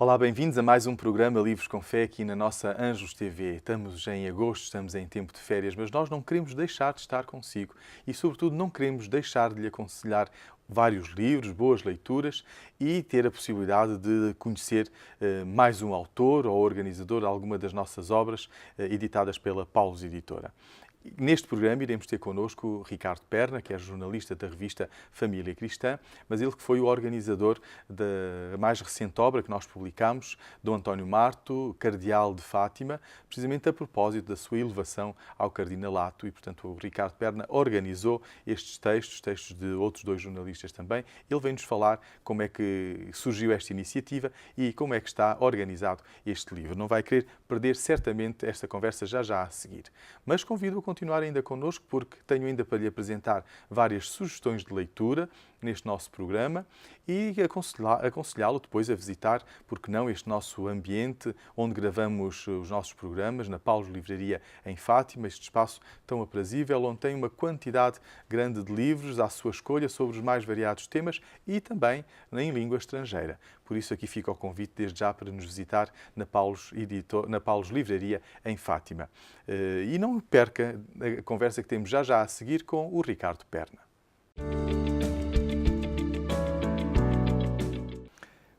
Olá, bem-vindos a mais um programa Livros com Fé aqui na nossa Anjos TV. Estamos em agosto, estamos em tempo de férias, mas nós não queremos deixar de estar consigo e, sobretudo, não queremos deixar de lhe aconselhar vários livros, boas leituras e ter a possibilidade de conhecer mais um autor ou organizador de alguma das nossas obras editadas pela Paulus Editora. Neste programa iremos ter connosco o Ricardo Perna, que é jornalista da revista Família Cristã, mas ele que foi o organizador da mais recente obra que nós publicámos, do António Marto, Cardeal de Fátima, precisamente a propósito da sua elevação ao cardinalato. E, portanto, o Ricardo Perna organizou estes textos de outros dois jornalistas também. Ele vem-nos falar como é que surgiu esta iniciativa e como é que está organizado este livro. Não vai querer perder certamente esta conversa já a seguir. Mas convido-o a continuar ainda connosco, porque tenho ainda para lhe apresentar várias sugestões de leitura neste nosso programa e aconselhá-lo depois a visitar, porque não, este nosso ambiente onde gravamos os nossos programas, na Paulus Livraria em Fátima, este espaço tão aprazível, onde tem uma quantidade grande de livros à sua escolha sobre os mais variados temas e também em língua estrangeira. Por isso aqui fica o convite desde já para nos visitar na Paulus Livraria em Fátima. E não perca a conversa que temos já a seguir com o Ricardo Perna.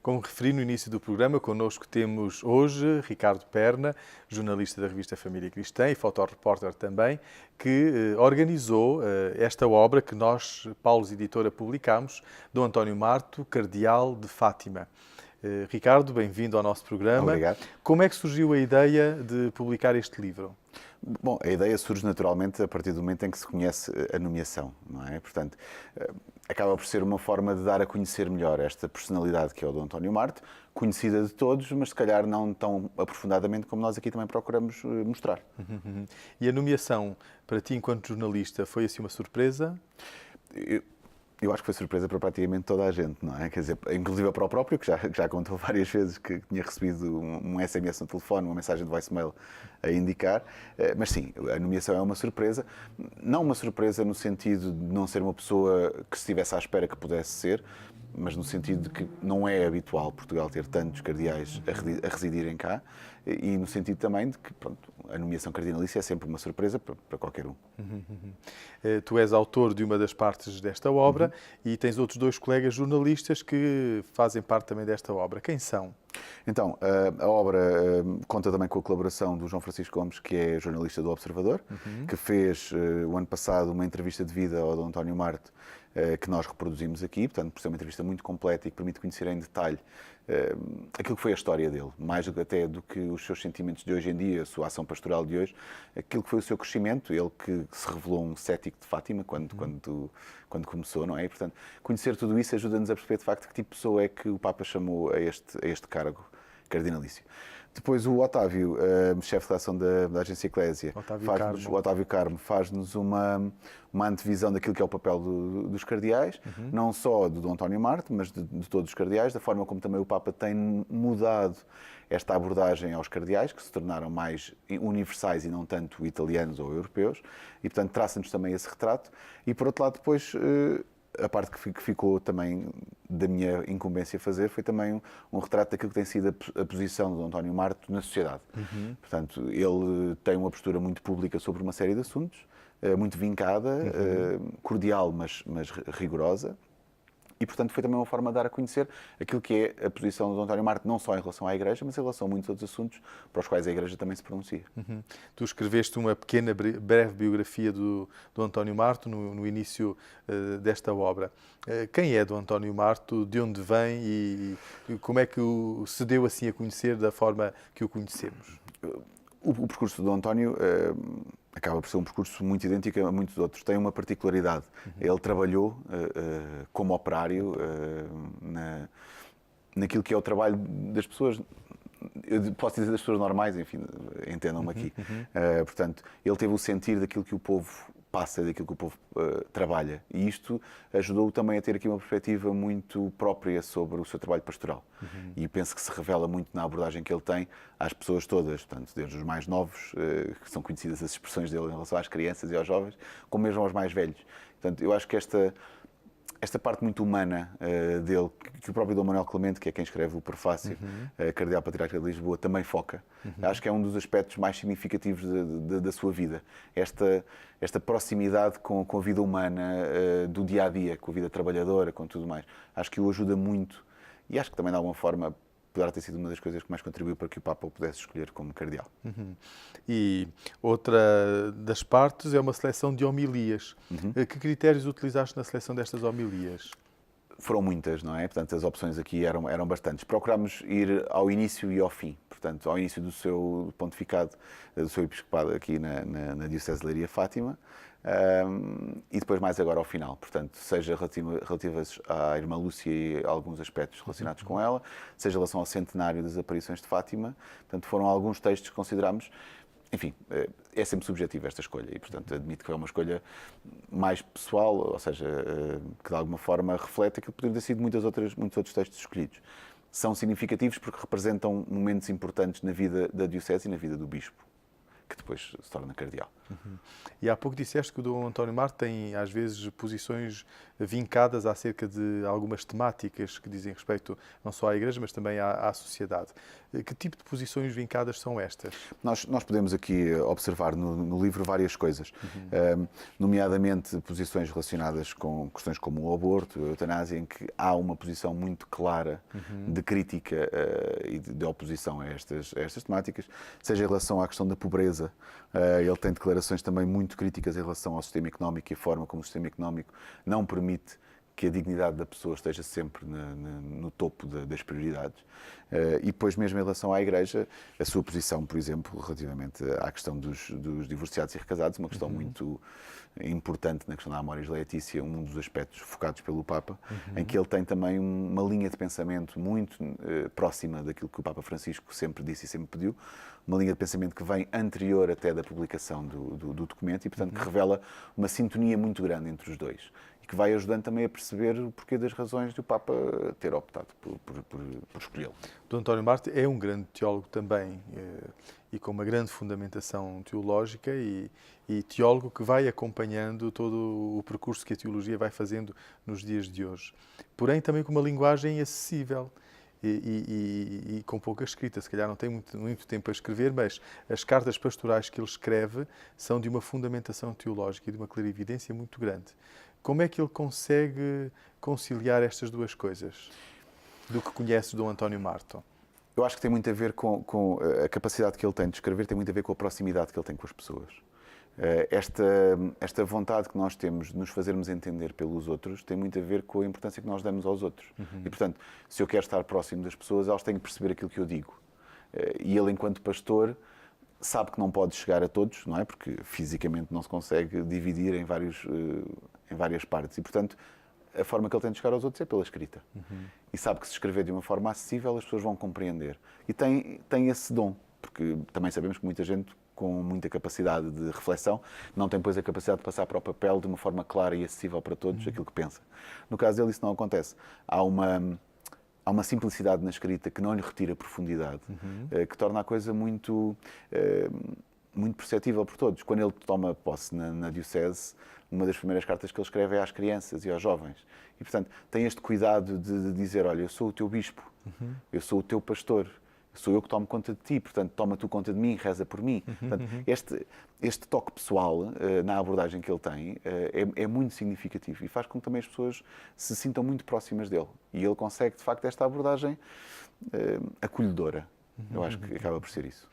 Como referi no início do programa, connosco temos hoje Ricardo Perna, jornalista da revista Família Cristã e fotorepórter também, que organizou esta obra que nós, Paulus Editora, publicámos, do António Marto, Cardeal de Fátima. Ricardo, bem-vindo ao nosso programa. Obrigado. Como é que surgiu a ideia de publicar este livro? Bom, a ideia surge naturalmente a partir do momento em que se conhece a nomeação, não é? Portanto, acaba por ser uma forma de dar a conhecer melhor esta personalidade que é o do António Marto, conhecida de todos, mas se calhar não tão aprofundadamente como nós aqui também procuramos mostrar. E a nomeação, para ti enquanto jornalista, foi assim uma surpresa? Eu acho que foi surpresa para praticamente toda a gente, não é? Quer dizer, inclusive para o próprio, que já contou várias vezes que tinha recebido um SMS no telefone, uma mensagem de voicemail a indicar. Mas sim, a nomeação é uma surpresa. Não uma surpresa no sentido de não ser uma pessoa que se estivesse à espera que pudesse ser, mas no sentido de que não é habitual Portugal ter tantos cardeais a residirem cá e no sentido também de que, pronto, a nomeação cardinalícia é sempre uma surpresa para qualquer um. Tu és autor de uma das partes desta obra e tens outros dois colegas jornalistas que fazem parte também desta obra. Quem são? Então, a obra conta também com a colaboração do João Francisco Gomes, que é jornalista do Observador, que fez o ano passado uma entrevista de vida ao Dom António Marto, que nós reproduzimos aqui, portanto, por ser uma entrevista muito completa e que permite conhecer em detalhe aquilo que foi a história dele, mais até do que os seus sentimentos de hoje em dia, a sua ação pastoral de hoje, aquilo que foi o seu crescimento, ele que se revelou um cético de Fátima quando começou, não é? E, portanto, conhecer tudo isso ajuda-nos a perceber de facto que tipo de pessoa é que o Papa chamou a este cargo cardinalício. Depois o Otávio, chefe de redação da Agência Eclésia, o Otávio Carmo, faz-nos uma antevisão daquilo que é o papel dos cardeais, não só do Dom António Marto, mas de todos os cardeais, da forma como também o Papa tem mudado esta abordagem aos cardeais, que se tornaram mais universais e não tanto italianos ou europeus, e portanto traça-nos também esse retrato. E por outro lado depois a parte que ficou também da minha incumbência fazer foi também um retrato daquilo que tem sido a posição do António Marto na sociedade. Portanto, ele tem uma postura muito pública sobre uma série de assuntos, muito vincada, cordial, mas rigorosa. E, portanto, foi também uma forma de dar a conhecer aquilo que é a posição do António Marto, não só em relação à Igreja, mas em relação a muitos outros assuntos para os quais a Igreja também se pronuncia. Tu escreveste uma pequena, breve biografia do António Marto no início desta obra. Quem é do António Marto? De onde vem? E como é que se deu assim a conhecer da forma que o conhecemos? O percurso do António acaba por ser um percurso muito idêntico a muitos outros. Tem uma particularidade. Ele trabalhou como operário naquilo que é o trabalho das pessoas, eu posso dizer das pessoas normais, enfim, entendam-me aqui. Portanto, ele teve o sentir daquilo que o povo passa, daquilo que o povo trabalha. E isto ajudou-o também a ter aqui uma perspectiva muito própria sobre o seu trabalho pastoral. E penso que se revela muito na abordagem que ele tem às pessoas todas, portanto, desde os mais novos, que são conhecidas as expressões dele em relação às crianças e aos jovens, como mesmo aos mais velhos. Portanto, eu acho que esta parte muito humana dele, que o próprio Dom Manuel Clemente, que é quem escreve o prefácio, Cardeal Patriarca de Lisboa, também foca. Acho que é um dos aspectos mais significativos da sua vida. Esta proximidade com a vida humana, do dia-a-dia, com a vida trabalhadora, com tudo mais. Acho que o ajuda muito e acho que também, de alguma forma, poderá ter sido uma das coisas que mais contribuiu para que o Papa o pudesse escolher como cardeal. E outra das partes é uma seleção de homilias. Que critérios utilizaste na seleção destas homilias? Foram muitas, não é? Portanto, as opções aqui eram bastantes. Procurámos ir ao início e ao fim. Portanto, ao início do seu pontificado, do seu episcopado aqui na Diocese de Leiria-Fátima, e depois mais agora ao final. Portanto, seja relativas à Irmã Lúcia e a alguns aspectos relacionados com ela, seja em relação ao centenário das aparições de Fátima. Portanto, foram alguns textos que considerámos. Enfim, é sempre subjetiva esta escolha e, portanto, admito que é uma escolha mais pessoal, ou seja, que de alguma forma reflete aquilo que poderiam ter sido muitos outros textos escolhidos. São significativos porque representam momentos importantes na vida da Diocese e na vida do Bispo, que depois se torna cardeal. E há pouco disseste que o Dom António Marte tem, às vezes, posições vincadas acerca de algumas temáticas que dizem respeito não só à Igreja, mas também à sociedade. Que tipo de posições vincadas são estas? Nós podemos aqui observar no livro várias coisas, nomeadamente posições relacionadas com questões como o aborto, a eutanásia, em que há uma posição muito clara de crítica e de oposição a estas temáticas, seja em relação à questão da pobreza. Ele tem declarações também muito críticas em relação ao sistema económico e a forma como o sistema económico não permite que a dignidade da pessoa esteja sempre no topo das prioridades. E depois, mesmo em relação à Igreja, a sua posição, por exemplo, relativamente à questão dos divorciados e recasados, uma questão muito importante na questão da Amoris Laetitia, um dos aspectos focados pelo Papa, em que ele tem também uma linha de pensamento muito próxima daquilo que o Papa Francisco sempre disse e sempre pediu, uma linha de pensamento que vem anterior até da publicação do documento e, portanto, que revela uma sintonia muito grande entre os dois e que vai ajudando também a perceber o porquê das razões do Papa ter optado por escolhê-lo. Dom António Marte é um grande teólogo também e com uma grande fundamentação teológica e teólogo que vai acompanhando todo o percurso que a teologia vai fazendo nos dias de hoje. Porém, também com uma linguagem acessível e com pouca escrita. Se calhar não tem muito tempo a escrever, mas as cartas pastorais que ele escreve são de uma fundamentação teológica e de uma clarividência muito grande. Como é que ele consegue conciliar estas duas coisas? Do que conhece Dom António Marte? Eu acho que tem muito a ver com a capacidade que ele tem de escrever, tem muito a ver com a proximidade que ele tem com as pessoas. Esta vontade que nós temos de nos fazermos entender pelos outros tem muito a ver com a importância que nós damos aos outros. E, portanto, se eu quero estar próximo das pessoas, elas têm que perceber aquilo que eu digo. E ele, enquanto pastor, sabe que não pode chegar a todos, não é? Porque fisicamente não se consegue dividir em várias partes. E, portanto, a forma que ele tem de chegar aos outros é pela escrita. E sabe que se escrever de uma forma acessível, as pessoas vão compreender. E tem esse dom, porque também sabemos que muita gente com muita capacidade de reflexão não tem, pois, a capacidade de passar para o papel de uma forma clara e acessível para todos aquilo que pensa. No caso dele, isso não acontece. Há uma simplicidade na escrita que não lhe retira profundidade, que torna a coisa muito perceptível por todos. Quando ele toma posse na Diocese, uma das primeiras cartas que ele escreve é às crianças e aos jovens. E, portanto, tem este cuidado de dizer, olha, eu sou o teu bispo, eu sou o teu pastor, sou eu que tomo conta de ti, portanto, toma tu conta de mim, reza por mim. Portanto, este toque pessoal na abordagem que ele tem é muito significativo e faz com que também as pessoas se sintam muito próximas dele. E ele consegue, de facto, esta abordagem acolhedora. Eu acho que acaba por ser isso.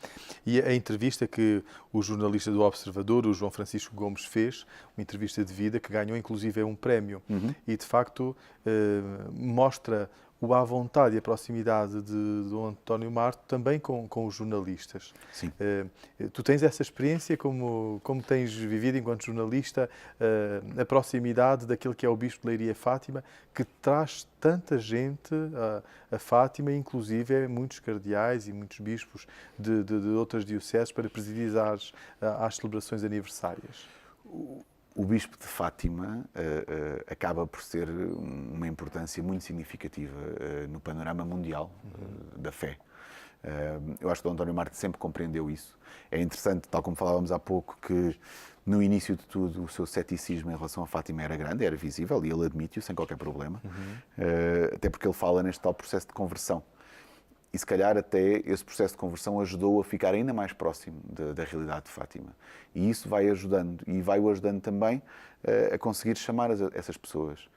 E a entrevista que o jornalista do Observador, o João Francisco Gomes, fez, uma entrevista de vida que ganhou inclusive um prémio e de facto mostra o à vontade e a proximidade de Dom António Marte também com os jornalistas. Sim. Tu tens essa experiência, como tens vivido enquanto jornalista, a proximidade daquele que é o Bispo de Leiria-Fátima, que traz tanta gente a Fátima, inclusive muitos cardeais e muitos bispos de outras dioceses para presidir às celebrações aniversárias. O Bispo de Fátima acaba por ser uma importância muito significativa no panorama mundial da fé. Eu acho que o António Marto sempre compreendeu isso. É interessante, tal como falávamos há pouco, que no início de tudo o seu ceticismo em relação a Fátima era grande, era visível, e ele admite-o sem qualquer problema, até porque ele fala neste tal processo de conversão. E se calhar até esse processo de conversão ajudou a ficar ainda mais próximo da realidade de Fátima. E isso vai ajudando, e vai-o ajudando também a conseguir chamar essas pessoas.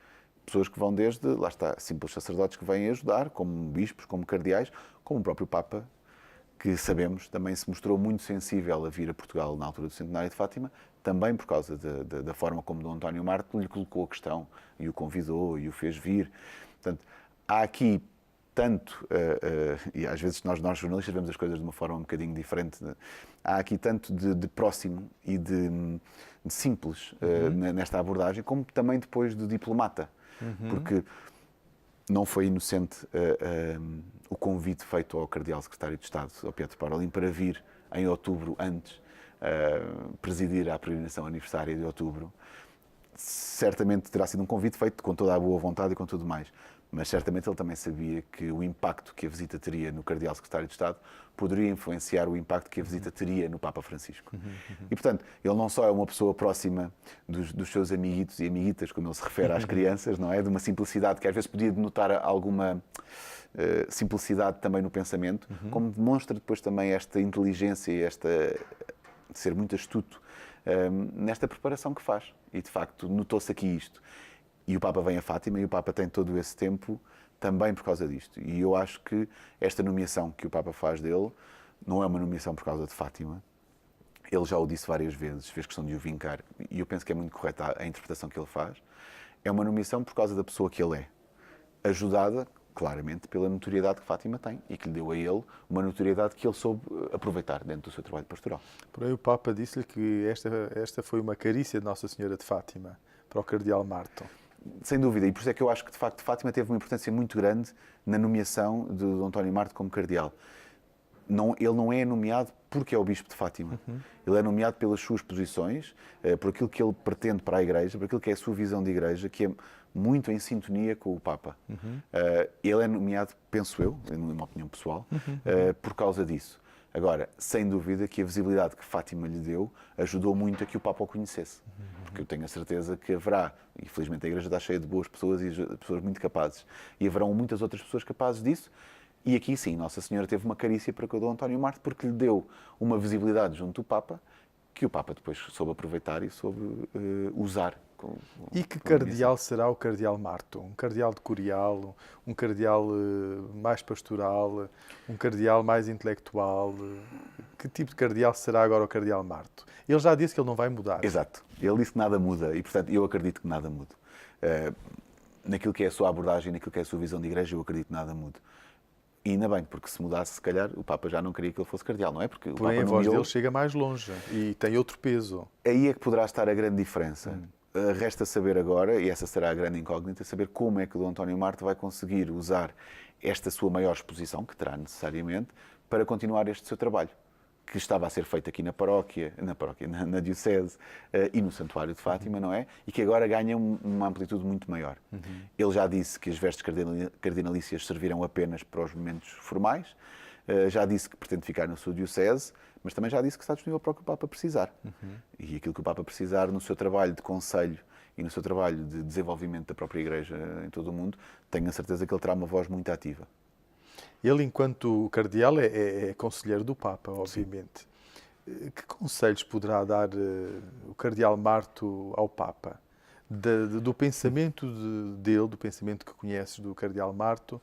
Pessoas que vão desde, lá está, simples sacerdotes que vêm ajudar, como bispos, como cardeais, como o próprio Papa, que sabemos também se mostrou muito sensível a vir a Portugal na altura do centenário de Fátima, também por causa da forma como Dom António Marto lhe colocou a questão e o convidou e o fez vir. Portanto, há aqui tanto, e às vezes nós jornalistas vemos as coisas de uma forma um bocadinho diferente, há aqui tanto de próximo e de simples nesta abordagem, como também depois de diplomata, porque não foi inocente o convite feito ao Cardeal Secretário de Estado, ao Pietro Parolin, para vir em outubro antes presidir a peregrinação aniversária de outubro. Certamente terá sido um convite feito com toda a boa vontade e com tudo mais, mas certamente ele também sabia que o impacto que a visita teria no Cardeal Secretário de Estado poderia influenciar o impacto que a visita teria no Papa Francisco. E, portanto, ele não só é uma pessoa próxima dos seus amiguitos e amiguitas, como ele se refere às crianças, não é? De uma simplicidade que às vezes podia denotar alguma simplicidade também no pensamento, como demonstra depois também esta inteligência e de ser muito astuto nesta preparação que faz. E, de facto, notou-se aqui isto. E o Papa vem a Fátima e o Papa tem todo esse tempo também por causa disto. E eu acho que esta nomeação que o Papa faz dele não é uma nomeação por causa de Fátima. Ele já o disse várias vezes, fez questão de o vincar, e eu penso que é muito correta a interpretação que ele faz. É uma nomeação por causa da pessoa que ele é, ajudada, claramente, pela notoriedade que Fátima tem e que lhe deu a ele uma notoriedade que ele soube aproveitar dentro do seu trabalho pastoral. Porém, o Papa disse-lhe que esta foi uma carícia de Nossa Senhora de Fátima para o Cardeal Marto. Sem dúvida, e por isso é que eu acho que, de facto, Fátima teve uma importância muito grande na nomeação de Dom António Marto como cardeal. Ele não é nomeado porque é o Bispo de Fátima. Ele é nomeado pelas suas posições, por aquilo que ele pretende para a Igreja, por aquilo que é a sua visão de Igreja, que é muito em sintonia com o Papa. Ele é nomeado, penso eu, numa opinião pessoal, por causa disso. Agora, sem dúvida que a visibilidade que Fátima lhe deu ajudou muito a que o Papa o conhecesse. Porque eu tenho a certeza que haverá, e felizmente a Igreja está cheia de boas pessoas e pessoas muito capazes, e haverão muitas outras pessoas capazes disso. E aqui sim, Nossa Senhora teve uma carícia para com o Dom António Marto, porque lhe deu uma visibilidade junto do Papa, que o Papa depois soube aproveitar e soube usar. E que cardeal será o Cardeal Marto? Um cardeal decurial, um cardeal mais pastoral, um cardeal mais intelectual? Que tipo de cardeal será agora o Cardeal Marto? Ele já disse que ele não vai mudar. Exato. Ele disse que nada muda e, portanto, eu acredito que nada muda. Naquilo que é a sua abordagem, naquilo que é a sua visão de Igreja, eu acredito que nada muda. E ainda bem, porque se mudasse, se calhar, o Papa já não queria que ele fosse cardeal, não é? Porque o Porém, Papa a voz nomeou... dele chega mais longe e tem outro peso. Aí é que poderá estar a grande diferença. Resta saber agora, e essa será a grande incógnita, saber como é que o Dom António Marto vai conseguir usar esta sua maior exposição, que terá necessariamente, para continuar este seu trabalho, que estava a ser feito aqui na Diocese e no Santuário de Fátima, não é? E que agora ganha uma amplitude muito maior. Ele já disse que as vestes cardinalícias servirão apenas para os momentos formais, já disse que pretende ficar na sua Diocese, mas também já disse que está disponível para o que o Papa precisar. E aquilo que o Papa precisar no seu trabalho de conselho e no seu trabalho de desenvolvimento da própria Igreja em todo o mundo, tenho a certeza que ele terá uma voz muito ativa. Ele, enquanto cardeal, é conselheiro do Papa, obviamente. Sim. Que conselhos poderá dar o Cardeal Marto ao Papa? Do pensamento dele, do pensamento que conheces do Cardeal Marto,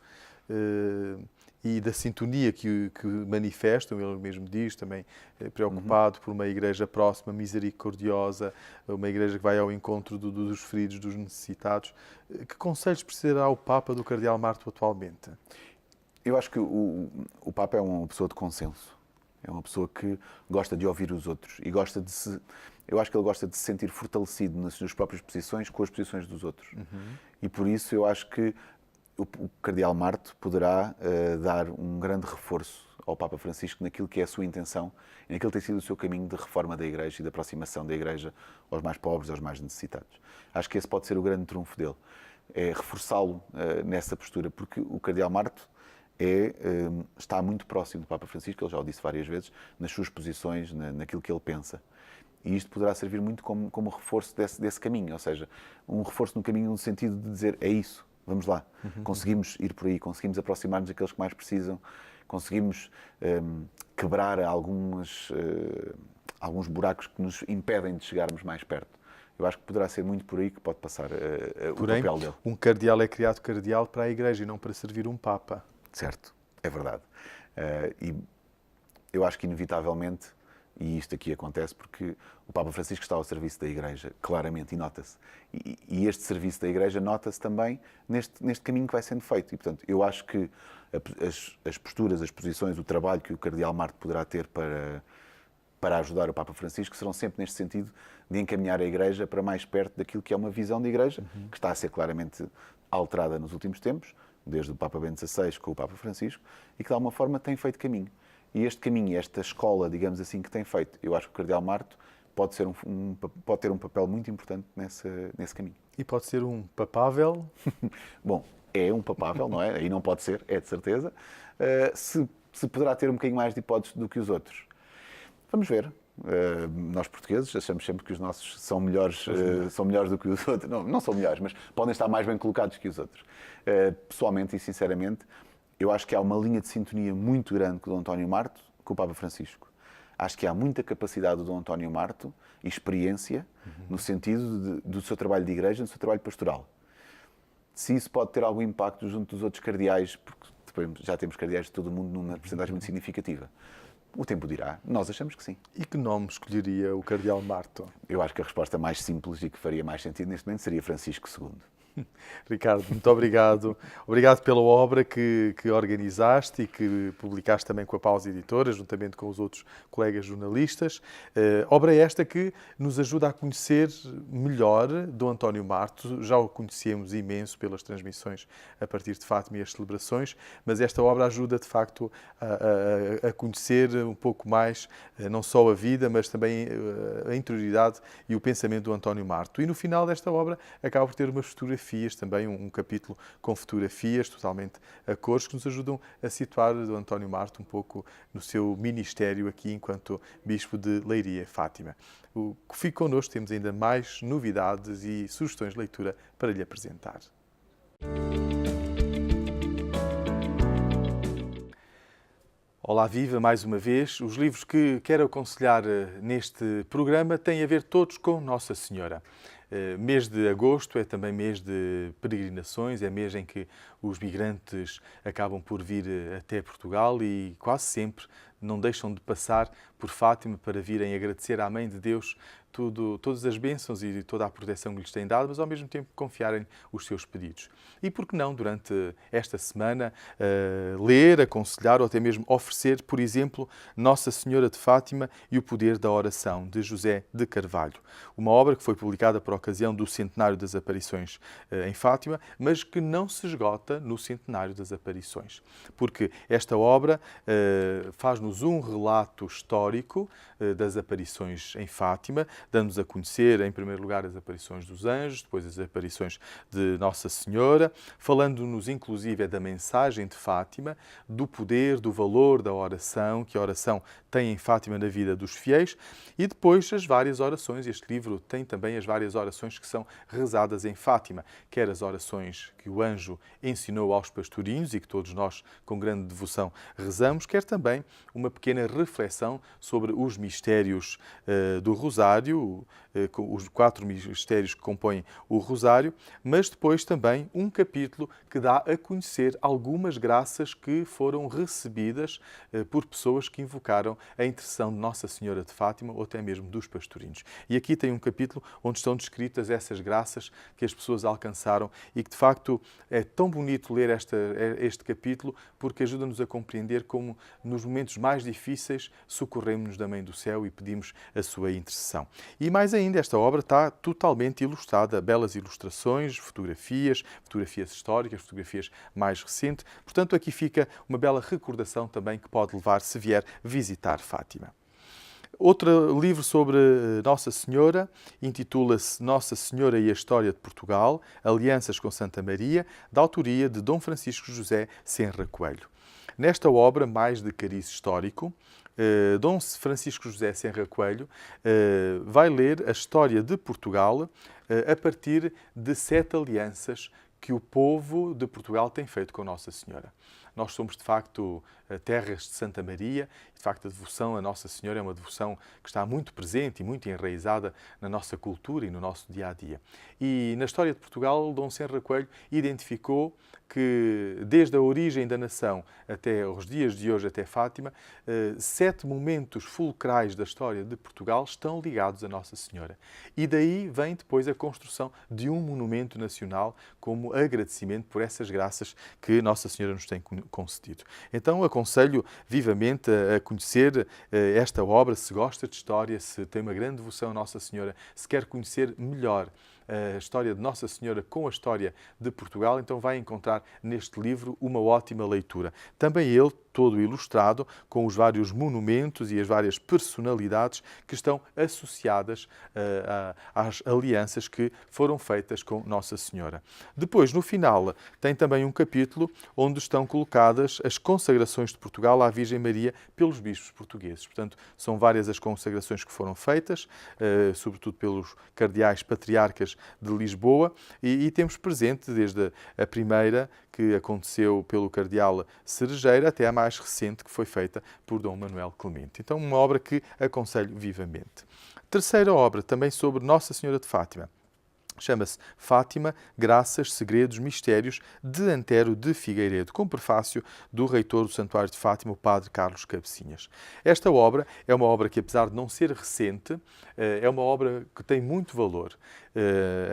e da sintonia que manifestam, ele mesmo diz, também preocupado por uma igreja próxima, misericordiosa, uma igreja que vai ao encontro dos feridos, dos necessitados. Que conselhos precisará o Papa do Cardeal Marto atualmente? Eu acho que o Papa é uma pessoa de consenso. É uma pessoa que gosta de ouvir os outros e gosta de se... Eu acho que ele gosta de se sentir fortalecido nas suas próprias posições com as posições dos outros. E por isso eu acho que o Cardeal Marto poderá dar um grande reforço ao Papa Francisco naquilo que é a sua intenção e naquilo que tem sido o seu caminho de reforma da Igreja e de aproximação da Igreja aos mais pobres, aos mais necessitados. Acho que esse pode ser o grande trunfo dele, é reforçá-lo nessa postura, porque o Cardeal Marto está muito próximo do Papa Francisco, ele já o disse várias vezes, nas suas posições, naquilo que ele pensa. E isto poderá servir muito como reforço desse caminho, ou seja, um reforço no caminho no sentido de dizer, é isso, vamos lá, conseguimos ir por aí, conseguimos aproximar-nos daqueles que mais precisam, conseguimos quebrar alguns buracos que nos impedem de chegarmos mais perto. Eu acho que poderá ser muito por aí que pode passar o papel dele. Um cardeal é criado cardeal para a Igreja e não para servir um Papa. Certo, é verdade. E eu acho que inevitavelmente, e isto aqui acontece porque o Papa Francisco está ao serviço da Igreja, claramente, e nota-se. E este serviço da Igreja nota-se também neste caminho que vai sendo feito. E, portanto, eu acho que as posturas, as posições, o trabalho que o Cardeal Marto poderá ter para ajudar o Papa Francisco serão sempre neste sentido de encaminhar a Igreja para mais perto daquilo que é uma visão de Igreja, que está a ser claramente alterada nos últimos tempos, desde o Papa Bento XVI com o Papa Francisco, e que de alguma forma tem feito caminho. E este caminho, esta escola, digamos assim, que tem feito, eu acho que o Cardeal Marto pode ter um papel muito importante nesse caminho. E pode ser um papável? Bom, é um papável, não é? Aí não pode ser, é de certeza. Se poderá ter um bocadinho mais de hipóteses do que os outros. Vamos ver. Nós portugueses achamos sempre que os nossos são melhores do que os outros. Não são melhores, mas podem estar mais bem colocados que os outros. Pessoalmente e sinceramente, eu acho que há uma linha de sintonia muito grande com o Dom António Marto, com o Papa Francisco. Acho que há muita capacidade do Dom António Marto e experiência no sentido do seu trabalho de igreja, do seu trabalho pastoral. Se isso pode ter algum impacto junto dos outros cardeais, porque já temos cardeais de todo o mundo numa porcentagem muito significativa. O tempo dirá. Nós achamos que sim. E que nome escolheria o Cardeal Marto? Eu acho que a resposta mais simples e que faria mais sentido neste momento seria Francisco II. Ricardo, muito obrigado. Obrigado pela obra que organizaste e que publicaste também com a Pausa Editora, juntamente com os outros colegas jornalistas. Obra esta que nos ajuda a conhecer melhor Dom António Marto. Já o conhecemos imenso pelas transmissões a partir de Fátima e as celebrações, mas esta obra ajuda, de facto, a conhecer um pouco mais, não só a vida, mas também a interioridade e o pensamento do António Marto. E no final desta obra acaba por ter umas fotografias, também um capítulo com fotografias totalmente a cores que nos ajudam a situar o António Marto um pouco no seu ministério aqui enquanto Bispo de Leiria, Fátima. Fique connosco, temos ainda mais novidades e sugestões de leitura para lhe apresentar. Olá, viva mais uma vez. Os livros que quero aconselhar neste programa têm a ver todos com Nossa Senhora. Mês de agosto é também mês de peregrinações, é mês em que os migrantes acabam por vir até Portugal e quase sempre não deixam de passar por Fátima para virem agradecer à Mãe de Deus todas as bênçãos e toda a proteção que lhes tem dado, mas ao mesmo tempo confiarem os seus pedidos. E por que não, durante esta semana, ler, aconselhar ou até mesmo oferecer, por exemplo, Nossa Senhora de Fátima e o Poder da Oração, de José de Carvalho. Uma obra que foi publicada por ocasião do centenário das aparições em Fátima, mas que não se esgota no centenário das aparições. Porque esta obra faz-nos um relato histórico das aparições em Fátima, dando-nos a conhecer, em primeiro lugar, as aparições dos anjos, depois as aparições de Nossa Senhora, falando-nos inclusive da mensagem de Fátima, do poder, do valor da oração, que a oração tem em Fátima na vida dos fiéis, e depois as várias orações. Este livro tem também as várias orações que são rezadas em Fátima, quer as orações que o anjo ensinou aos pastorinhos e que todos nós, com grande devoção, rezamos, quer também uma pequena reflexão sobre os mistérios do Rosário, os 4 mistérios que compõem o Rosário, mas depois também um capítulo que dá a conhecer algumas graças que foram recebidas por pessoas que invocaram a intercessão de Nossa Senhora de Fátima ou até mesmo dos pastorinhos. E aqui tem um capítulo onde estão descritas essas graças que as pessoas alcançaram e que, de facto, é tão bonito ler este capítulo porque ajuda-nos a compreender como, nos momentos mais difíceis, socorremos-nos da Mãe do Céu e pedimos a sua intercessão. E mais ainda, esta obra está totalmente ilustrada, belas ilustrações, fotografias históricas, fotografias mais recentes. Portanto, aqui fica uma bela recordação também que pode levar, se vier, visitar Fátima. Outro livro sobre Nossa Senhora intitula-se Nossa Senhora e a História de Portugal, Alianças com Santa Maria, da autoria de Dom Francisco José Senra Coelho. Nesta obra, mais de cariz histórico, Dom Francisco José Serra Coelho vai ler a história de Portugal a partir de 7 alianças que o povo de Portugal tem feito com Nossa Senhora. Nós somos, de facto, terras de Santa Maria. De facto, a devoção a Nossa Senhora é uma devoção que está muito presente e muito enraizada na nossa cultura e no nosso dia-a-dia. E na história de Portugal, Dom Serra Coelho identificou que, desde a origem da nação até os dias de hoje, até Fátima, 7 momentos fulcrais da história de Portugal estão ligados a Nossa Senhora. E daí vem depois a construção de um monumento nacional como agradecimento por essas graças que Nossa Senhora nos tem concedido. Então, aconselho vivamente a conhecer esta obra, se gosta de história, se tem uma grande devoção a Nossa Senhora, se quer conhecer melhor a história de Nossa Senhora com a história de Portugal, então vai encontrar neste livro uma ótima leitura. Também ele todo ilustrado com os vários monumentos e as várias personalidades que estão associadas às alianças que foram feitas com Nossa Senhora. Depois, no final, tem também um capítulo onde estão colocadas as consagrações de Portugal à Virgem Maria pelos bispos portugueses. Portanto, são várias as consagrações que foram feitas, sobretudo pelos cardeais patriarcas de Lisboa, e temos presente desde a primeira, que aconteceu pelo cardeal Cerejeira, até a mais recente, que foi feita por Dom Manuel Clemente. Então, uma obra que aconselho vivamente. Terceira obra, também sobre Nossa Senhora de Fátima. Chama-se Fátima, Graças, Segredos, Mistérios, de Antero de Figueiredo, com prefácio do reitor do Santuário de Fátima, o padre Carlos Cabecinhas. Esta obra é uma obra que, apesar de não ser recente, é uma obra que tem muito valor.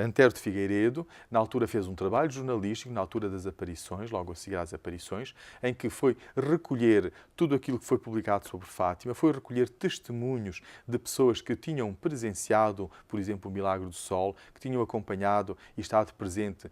Antero de Figueiredo, na altura fez um trabalho jornalístico, na altura das aparições, logo a seguir às aparições, em que foi recolher tudo aquilo que foi publicado sobre Fátima, foi recolher testemunhos de pessoas que tinham presenciado, por exemplo, o Milagre do Sol, que tinham acompanhado e estado presente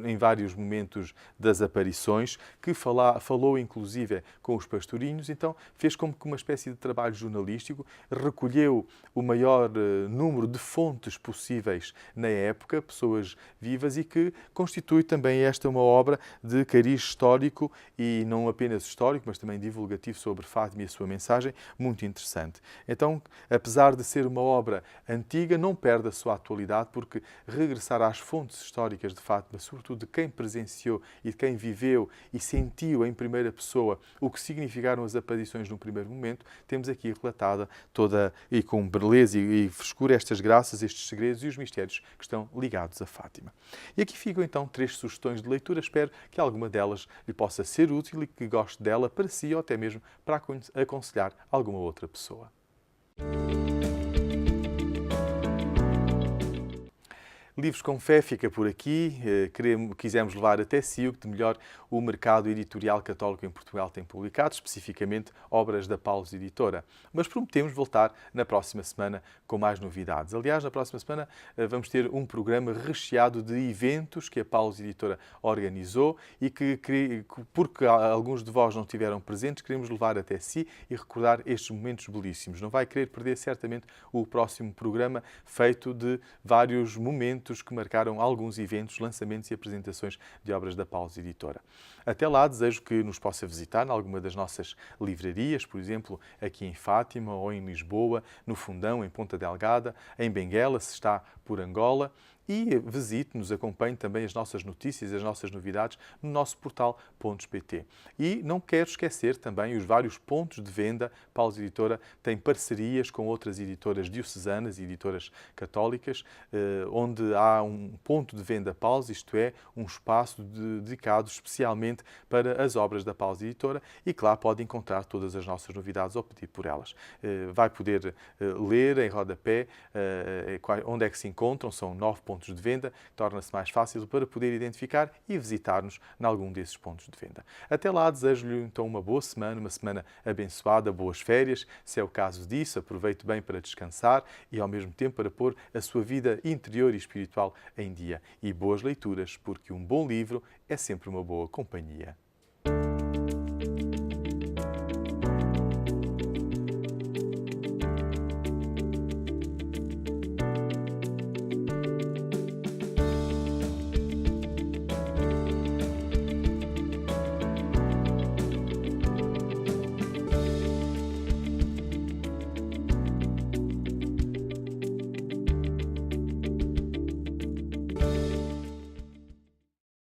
em vários momentos das aparições, que falou inclusive com os pastorinhos, então fez como que uma espécie de trabalho jornalístico, recolheu o maior número de fontes possíveis na época, pessoas vivas, e que constitui também esta uma obra de cariz histórico e não apenas histórico, mas também divulgativo sobre Fátima e a sua mensagem, muito interessante. Então, apesar de ser uma obra antiga, não perde a sua atualidade, porque regressar às fontes históricas de Fátima, sobretudo de quem presenciou e de quem viveu e sentiu em primeira pessoa o que significaram as aparições num primeiro momento, temos aqui relatada toda e com beleza e frescura estas graças, estes segredos e os mistérios que estão ligados a Fátima. E aqui ficam então 3 sugestões de leitura. Espero que alguma delas lhe possa ser útil e que goste dela para si ou até mesmo para aconselhar alguma outra pessoa. Livros com Fé fica por aqui. Quisemos levar até si o que de melhor o mercado editorial católico em Portugal tem publicado, especificamente obras da Paulus Editora. Mas prometemos voltar na próxima semana com mais novidades. Aliás, na próxima semana vamos ter um programa recheado de eventos que a Paulus Editora organizou e que, porque alguns de vós não estiveram presentes, queremos levar até si e recordar estes momentos belíssimos. Não vai querer perder certamente o próximo programa feito de vários momentos que marcaram alguns eventos, lançamentos e apresentações de obras da Paulus Editora. Até lá, desejo que nos possa visitar em alguma das nossas livrarias, por exemplo, aqui em Fátima ou em Lisboa, no Fundão, em Ponta Delgada, em Benguela, se está por Angola. E visite-nos, acompanhe também as nossas notícias, as nossas novidades no nosso portal Pontos.pt. E não quero esquecer também os vários pontos de venda. Paulus Editora tem parcerias com outras editoras diocesanas e editoras católicas, onde há um ponto de venda Paulus, isto é, um espaço dedicado especialmente para as obras da Paulus Editora, e que lá pode encontrar todas as nossas novidades ou pedir por elas. Vai poder ler em rodapé onde é que se encontram, são 9 pontos de venda, torna-se mais fácil para poder identificar e visitar-nos em algum desses pontos de venda. Até lá, desejo-lhe então uma boa semana, uma semana abençoada, boas férias, se é o caso disso, aproveite bem para descansar e ao mesmo tempo para pôr a sua vida interior e espiritual em dia. E boas leituras, porque um bom livro é sempre uma boa companhia.